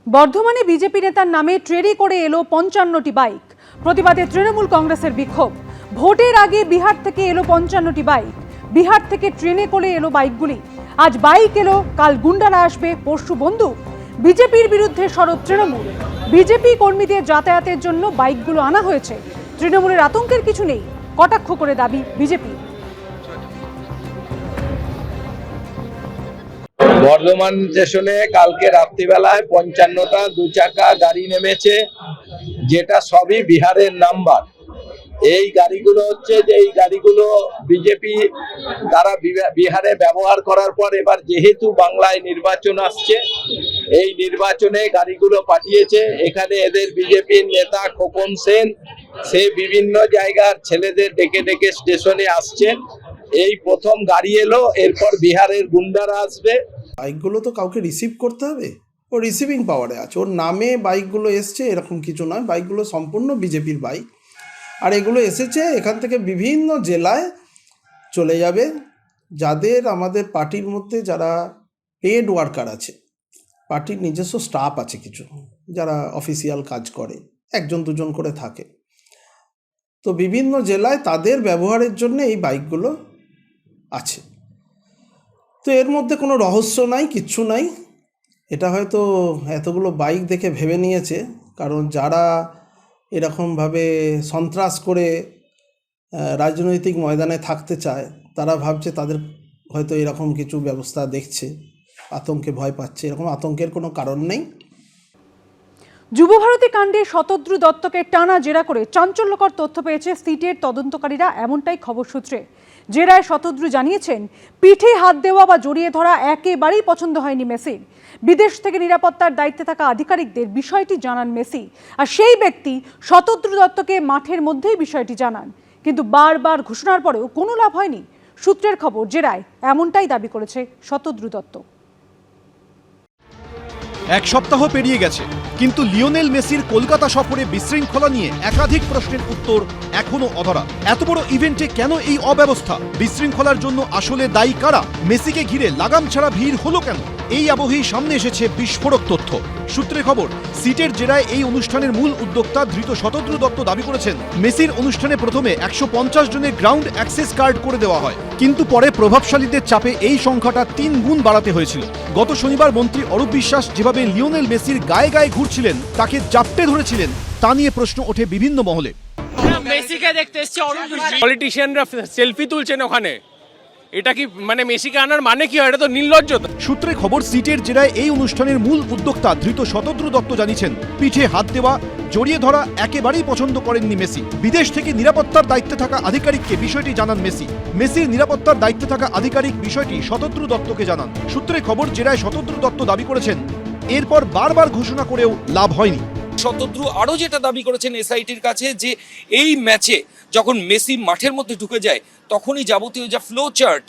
বর্ধমানে বিজেপি নেতার নামে ট্রেনে করে এলো ৫৫টি বাইক। প্রতিবাদে তৃণমূল কংগ্রেসের বিক্ষোভ। ভোটের আগে বিহার থেকে এলো ৫৫টি বাইক। বিহার থেকে ট্রেনে করে এলো বাইকগুলি। আজ বাইক এলো, কাল গুন্ডারা আসবে, পরশু বন্দুক। বিজেপির বিরুদ্ধে সরব তৃণমূল। বিজেপি কর্মীদের যাতায়াতের জন্য বাইকগুলো আনা হয়েছে। তৃণমূলের আতঙ্কের কিছু নেই, কটাক্ষ করে দাবি বিজেপি। বর্ধমান স্টেশনে কালকে রাত্রিবেলায় ৫৫টা ২ চাকা গাড়ি নেমেছে, যেটা সবই বিহারের নাম্বার। এই গাড়িগুলো হচ্ছে যে এই গাড়িগুলো বিজেপি তারা বিহারে ব্যবহার করার পর এবার যেহেতু বাংলায় নির্বাচন আসছে, এই নির্বাচনে গাড়িগুলো পাঠিয়েছে। এখানে এদের বিজেপির নেতা খোকন সেন সে বিভিন্ন জায়গার ছেলেদের ডেকে ডেকে স্টেশনে আসছেন। এই প্রথম গাড়ি এলো, এরপর বিহারের গুন্ডারা আসবে। বাইকগুলো তো কাউকে রিসিভ করতে হবে, ও রিসিভিং পাওয়ারে আছে, ওর নামে বাইকগুলো এসছে এরকম কিছু নয়। বাইকগুলো সম্পূর্ণ বিজেপির বাইক, আর এগুলো এসেছে এখান থেকে বিভিন্ন জেলায় চলে যাবে। যাদের আমাদের পার্টির মধ্যে যারা পেড ওয়ার্কার আছে, পার্টির নিজস্ব স্টাফ আছে কিছু যারা অফিসিয়াল কাজ করে, ১জন ২জন করে থাকে, তো বিভিন্ন জেলায় তাদের ব্যবহারের জন্য এই বাইকগুলো আছে। তো এর মধ্যে কোনো রহস্য নাই, কিচ্ছু নাই। এটা হয়তো এতগুলো বাইক দেখে ভেবে নিয়েছে, কারণ যারা এরকমভাবে সন্ত্রাস করে রাজনৈতিক ময়দানে থাকতে চায় তারা ভাবছে তাদের হয়তো এরকম কিছু ব্যবস্থা দেখছে, আতঙ্কে ভয় পাচ্ছে। এরকম আতঙ্কের কোনো কারণ নেই। যুবভারতী কাণ্ডে শতদ্রু দত্তকে টানা জেরা করে চাঞ্চল্যকর তথ্য পেয়েছে সিটের তদন্তকারীরা, এমনটাই খবর সূত্রে। জেরায় শতদ্রু জানিয়েছেন, পিঠে হাত দেওয়া বা জড়িয়ে ধরা একেবারেই পছন্দ হয়নি মেসির। বিদেশ থেকে নিরাপত্তার দায়িত্বে থাকা আধিকারিকদের বিষয়টি জানান মেসি, আর সেই ব্যক্তি শতদ্রু দত্তকে মাঠের মধ্যেই বিষয়টি জানান। কিন্তু বারবার ঘোষণার পরেও কোনো লাভ হয়নি। সূত্রের খবর, জেরায় এমনটাই দাবি করেছে শতদ্রু দত্ত। এক সপ্তাহ পেরিয়ে গেছে, কিন্তু লিওনেল মেসির কলকাতা সফরে বিশৃঙ্খলা নিয়ে একাধিক প্রশ্নের উত্তর এখনো অধরা। এত বড় ইভেন্টে কেন এই অব্যবস্থা? বিশৃঙ্খলার জন্য আসলে দায়ী কারা? মেসিকে ঘিরে লাগাম ছাড়া ভিড় হলো কেন? এই আবহেই সামনে এসেছে বিস্ফোরক তথ্য। সূত্রে খবর, সিটের জেরায় এই অনুষ্ঠানের মূল উদ্যোক্তা ধৃত শতদ্রু দত্ত দাবি করেছেন, মেসির অনুষ্ঠানে প্রথমে ১৫০ জনের গ্রাউন্ড অ্যাক্সেস কার্ড করে দেওয়া হয়, কিন্তু পরে প্রভাবশালীদের চাপে এই সংখ্যাটা ৩ গুণ বাড়াতে হয়েছিল। গত শনিবার মন্ত্রী অরূপ বিশ্বাস যেভাবে লিওনেল মেসির গায়ে গায়ে ঘুরছিলেন, তাকে জাপটে ধরেছিলেন, তা নিয়ে প্রশ্ন ওঠে বিভিন্ন মহলে। মেসিকে দেখতে এসেছে, পলিটিশিয়ানরা সেলফি তুলছেন ওখানে, এটা কি মানে মেসিকে আনার মানে কি হয়? এটা তো নির্লজ্জতা। সূত্রে খবর, সিটের জেরায় এই অনুষ্ঠানের মূল উদ্যোক্তা ধৃত শতদ্রু দত্ত জানিয়েছেন, পিঠে হাত দেওয়া, জড়িয়ে ধরা একেবারেই পছন্দ করেননি মেসি। বিদেশ থেকে নিরাপত্তার দায়িত্বে থাকা আধিকারিককে বিষয়টি জানান মেসি। মেসির নিরাপত্তার দায়িত্বে থাকা আধিকারিক বিষয়টি শতদ্রু দত্তকে জানান। সূত্রে খবর, জেরায় শতদ্রু দত্ত দাবি করেছেন, এরপর বারবার ঘোষণা করেও লাভ হয়নি। শতদ্রু আরও যেটা দাবি করেছেন এসআইটির কাছে, যে এই ম্যাচে যখন মেসি মাঠের মধ্যে ঢুকে যায় তখনই যাবতীয় যা ফ্লো চার্ট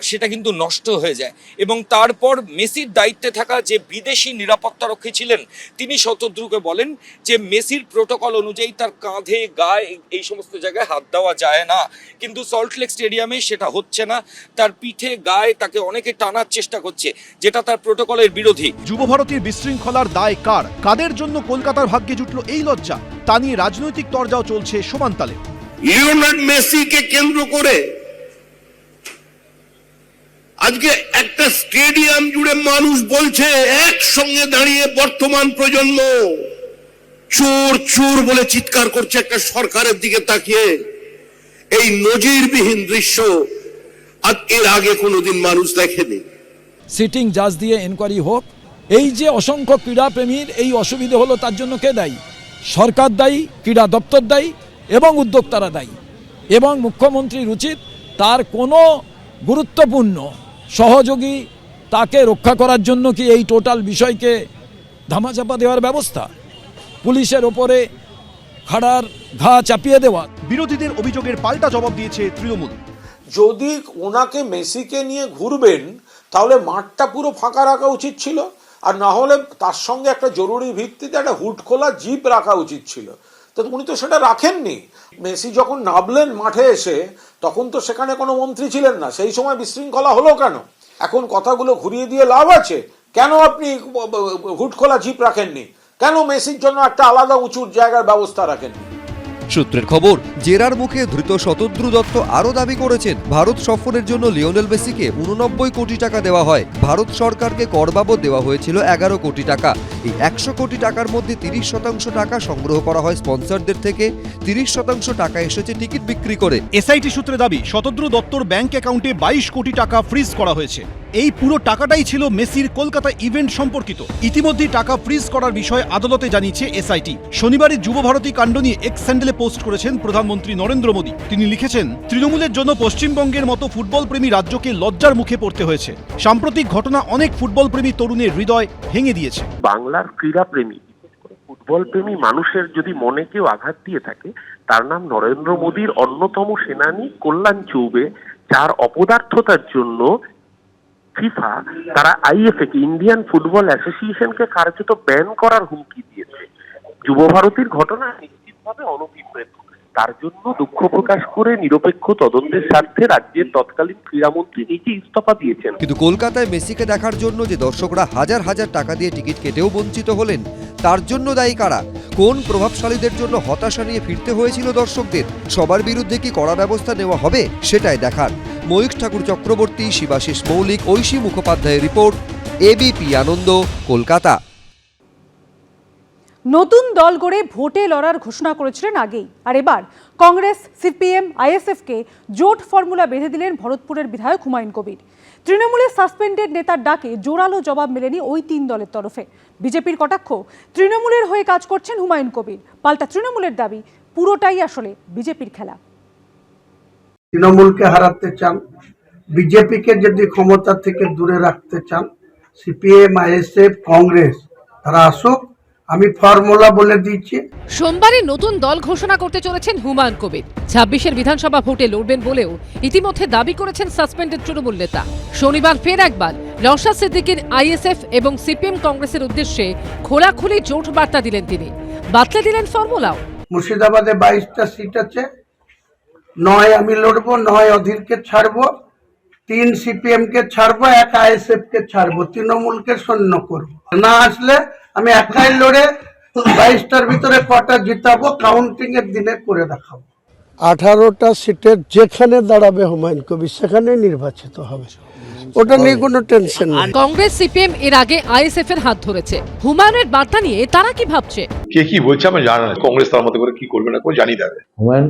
সেটা কিন্তু নষ্ট হয়ে যায়, এবং তারপর মেসির দায়িত্বে থাকা যে বিদেশি নিরাপত্তারক্ষী ছিলেন তিনি শতদ্রুকে বলেন যে মেসির প্রোটোকল অনুযায়ী তার কাঁধে, গায়ে, এই সমস্ত জায়গায় হাত দেওয়া যায় না, কিন্তু সল্টলেক স্টেডিয়ামে সেটা হচ্ছে না। তার পিঠে, গায়ে তাকে অনেকে টানার চেষ্টা করছে, যেটা তার প্রোটোকলের বিরোধী। যুবভারতীর বিশৃঙ্খলার দায় কার? কাদের জন্য কলকাতার ভাগ্যে জুটল এই লজ্জা? তা নিয়ে রাজনৈতিক তরজাও চলছে সমানতালে। লিওনেল মেসিকে কেন্দ্র করে আজকে একটা স্টেডিয়াম জুড়ে মানুষ বলছে, একসঙ্গে দাঁড়িয়ে বর্তমান প্রজন্ম চোর চোর বলে চিৎকার করছে একটা সরকারের দিকে তাকিয়ে। এই নজিরবিহীন দৃশ্য আর এর আগে কোনোদিন মানুষ দেখেনি। সিটিং জাজ দিয়ে এনকোয়ারি হোক। এই যে অসংখ্য ক্রীড়াপ্রেমীর এই অসুবিধে হলো, তার জন্য কে দায়ী? সরকার দায়ী, ক্রীড়া দপ্তর দায়ী এবং উদ্যোক্তারা দায়ী। এবং মুখ্যমন্ত্রীর উচিত তার কোনো গুরুত্বপূর্ণ সহযোগী তাকে রক্ষা করার জন্য কি এই টোটাল বিষয়কে ধামাচাপা দেওয়ার ব্যবস্থা, পুলিশের ওপরে খাড়ার ঘা চাপিয়ে দেওয়া। বিরোধীদের অভিযোগের পাল্টা জবাব দিয়েছে তৃণমূল। যদি ওনাকে মেসিকে নিয়ে ঘুরবেন তাহলে মাঠটা পুরো ফাঁকা রাখা উচিত ছিল, আর না হলে তার সঙ্গে একটা জরুরি ভিত্তিতে একটা হুড খোলা জিপ রাখা উচিত ছিল। তো উনি তো সেটা রাখেননি। মেসি যখন নামলেন মাঠে এসে, তখন তো সেখানে কোনো মন্ত্রী ছিলেন না। সেই সময় বিশৃঙ্খলা হলো কেন? এখন কথাগুলো ঘুরিয়ে দিয়ে লাভ আছে? কেন আপনি হুডখোলা জিপ রাখেননি? কেন মেসির জন্য একটা আলাদা উঁচু জায়গার ব্যবস্থা রাখেননি? সূত্রের খবর, জেরার মুখে ধৃত শতদ্রু দত্ত আরও দাবি করেছেন ভারত সফরের জন্য লিওনেল মেসিকে 89 কোটি টাকা দেওয়া হয়। ভারত সরকারকে কর বাবদ দেওয়া হয়েছিল 11 কোটি টাকা। এই 100 কোটি টাকার মধ্যে 30% টাকা সংগ্রহ করা হয় স্পন্সরদের থেকে, 30% টাকা এসেছে টিকিট বিক্রি করে। এসআইটি সূত্রে দাবি শতদ্রু দত্তর ব্যাংক অ্যাকাউন্টে 22 কোটি টাকা ফ্রিজ করা হয়েছে। এই পুরো টাকাটাই ছিল মেসির কলকাতা ইভেন্ট সম্পর্কিত। ইতিমধ্যেই টাকা ফ্রিজ করার বিষয়ে আদালতে জানিয়েছে এসআইটি। শনিবারই যুবভারতী কাণ্ড নিয়ে এক্স স্যান্ডেলে পোস্ট করেছেন প্রধানমন্ত্রী নরেন্দ্র মোদী। তিনি লিখেছেন, তৃণমূলের জন্য পশ্চিমবঙ্গের মতো ফুটবল প্রেমী রাজ্যকে লজ্জার মুখে পড়তে হয়েছে। সাম্প্রতিক ঘটনা অনেক ফুটবল প্রেমী তরুণের হৃদয় ভেঙে দিয়েছে। বাংলার ক্রীড়া প্রেমী, ফুটবল প্রেমী মানুষের যদি মনে কেউ আঘাত দিয়ে থাকে, তার নাম নরেন্দ্র মোদীর অন্যতম সেনানী কল্যাণ চৌবে, যার অপদার্থতার জন্য ফিফা তারা আইএফএ কে, ইন্ডিয়ান ফুটবল অ্যাসোসিয়েশনকে কার্যত ব্যান করার হুমকি দিয়েছে। যুবভারতীর ঘটনা নিশ্চিতভাবে অনভিপ্রেত। তার জন্য দুঃখ প্রকাশ করে নিরপেক্ষ তদন্তের স্বার্থে রাজ্যের তৎকালীন ক্রীড়ামন্ত্রী নিজে ইস্তফা দিয়েছেন। কিন্তু কলকাতায় মেসিকে দেখার জন্য যে দর্শকরা হাজার হাজার টাকা দিয়ে টিকিট কেটেও বঞ্চিত হলেন, তার জন্য দায়ী কারা? কোন প্রভাবশালীদের জন্য হতাশা নিয়ে ফিরতে হয়েছিল দর্শকদের? সবার বিরুদ্ধে কি কড়া ব্যবস্থা নেওয়া হবে, সেটাই দেখার। ময়ূখ ঠাকুর চক্রবর্তী, শিবাশিস মৌলিক, ঐশী মুখোপাধ্যায়ের রিপোর্ট, এবিপি আনন্দ, কলকাতা। নতুন দল গড়ে ভোটে লড়ার ঘোষণা করেছিলেন আগেই, আর এবার কংগ্রেস, সিপিএম, আইএসএফকে জোট ফর্মুলা বেঁধে দিলেন ভরতপুরের বিধায়ক হুমায়ুন কবির। তৃণমূলের সাসপেন্ডেড নেতার ডাকে জোরালো জবাব মেলেনি ওই তিন দলের তরফে। বিজেপির কটাক্ষ, তৃণমূলের হয়ে কাজ করছেন হুমায়ুন কবির। পাল্টা তৃণমূলের দাবি, পুরোটাই আসলে বিজেপির খেলা। তৃণমূলকে হারাতে চান, বিজেপিকে যদি ক্ষমতা থেকে দূরে রাখতে চান, সিপিএম, আইএসএফ, কংগ্রেস তারা আসুক, আমি ফর্মুলা বলে দিচ্ছি। সোমবারে নতুন দল ঘোষণা করতে চলেছেন হুমায়ুন কবির। 26-এর বিধানসভা ভোটে লড়বেন বলেও ইতিমধ্যে দাবি করেছেন সাসপেন্ডেড তৃণমূল নেতা। শনিবার ফের একবার নওশাদ সিদ্দিকীর আইএসএফ এবং সিপিএম কংগ্রেসের উদ্দেশ্যে খোলাখুলি জোট বার্তা দিলেন তিনি। বাতলে দিলেন ফর্মুলাও। মুর্শিদাবাদে 22টা সিট আছে, 9 আমি লড়বো, 9 অধীরকে ছাড়বো, 3 সিপিএম কে ছাড়বো, 1 আইএসএফ কে ছাড়বো, তৃণমূলকে শূন্য করবো। না আসলে আমি একাই লড়ে 22টার ভিতরে কটা জিতাবো, কাউন্টিং এর দিনে করে দেখাবো। 18টা সিটের যেখানে দাঁড়াবে হুমায়ুন কবির সেখানে নির্বাচিত হবে, ওটা নিয়ে কোনো টেনশন নেই। কংগ্রেস, সিপিএম এর আগে আইএসএফ এর হাত ধরেছে। হুমায়ুনের বার্তা নিয়ে তারা কি ভাবছে? কে কি বলছে আমি জানি না, কংগ্রেস তার মতো করে কি করবে না কেউ জানি দেবে। হুমায়ুন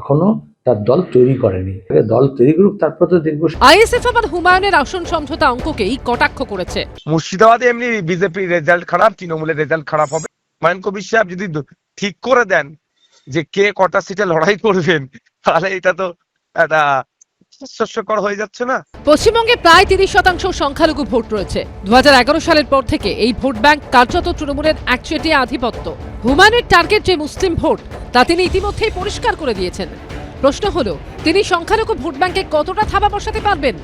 এখনো তার দল তৈরি করেনি, দল তৈরি করুক, তারপর তো দেখবো। আইএসএফ আবার হুমায়ুনের আসন সমঝোতা অঙ্ককেই কটাক্ষ করেছে। মুর্শিদাবাদে এমনি বিজেপির রেজাল্ট খারাপ, তৃণমূলের রেজাল্ট খারাপ হবে। হুমায়ুন কবির সাহেব যদি ঠিক করে দেন যে কে কটা সিটে লড়াই করবেন, তাহলে এটা তো একটা হাস্যকর হয়ে যাচ্ছে না। পশ্চিমবঙ্গে প্রায় 30% সংখ্যালঘু ভোট রয়েছে। 2011 সালের পর থেকে এই ভোট ব্যাংক কার্যত তৃণমূলের একচেটিয়া আধিপত্য। হুমায়ুনের টার্গেট যে মুসলিম ভোট, তা তিনি ইতিমধ্যেই পরিষ্কার করে দিয়েছেন। প্রশ্ন হলো, তিনি সংখ্যালঘু ভোট ব্যাংকে কতটা থাবা বসাতে পারবেন?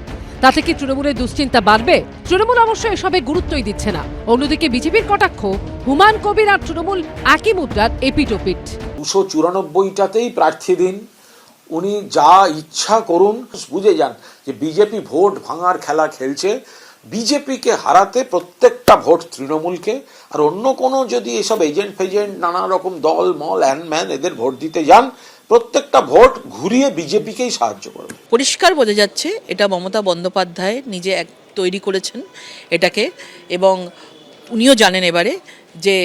তাতে কি তৃণমূলের দুশ্চিন্তা বাড়বে? তৃণমূল অবশ্য এসবে গুরুত্বই দিচ্ছে না। অন্যদিকে বিজেপির কটাক্ষ, হুমায়ুন কবির আর তৃণমূল একই মুদ্রার এপিটোপিট। 294টাতেই প্রার্থী দিন, উনি যা ইচ্ছা করুন। বুঝে যান যে বিজেপি ভোট ভাঙার খেলা খেলছে। বিজেপিকে হারাতে প্রত্যেকটা ভোট তৃণমূলকে, আর অন্য কোনো যদি এসব এজেন্ট ফেজেন্ট নানা রকম দল মল ম্যান এদের ভোট দিতে যান, প্রত্যেকটা ভোট ঘুরিয়ে বিজেপিকেই সাহায্য করবে। পরিষ্কার বোঝা যাচ্ছে এটা মমতা বন্দ্যোপাধ্যায় নিজে তৈরি করেছেন এটাকে, এবং উনিও জানেন এবারে যে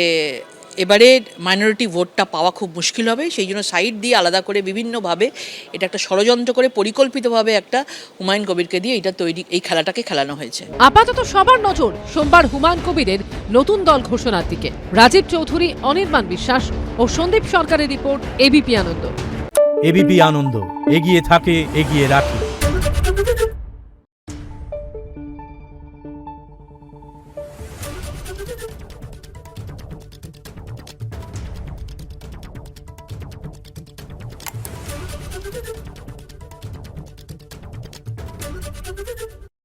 এবারে মাইনরিটি ভোটটা পাওয়া খুব মুশকিল হবে। সেই জন্য সাইড দিয়ে আলাদা করে বিভিন্নভাবে এটা একটা ষড়যন্ত্র করে পরিকল্পিতভাবে একটা হুমায়ুন কবিরকে দিয়ে এটা তৈরি, এই খেলাটাকে খেলানো হয়েছে। আপাতত সবার নজর সোমবার হুমায়ুন কবিরের নতুন দল ঘোষণার দিকে। রাজীব চৌধুরী, অনির্বাণ বিশ্বাস ও সন্দীপ সরকারের রিপোর্ট, এবিপি আনন্দ। এবিপি আনন্দ, এগিয়ে থাকে, এগিয়ে রাখে।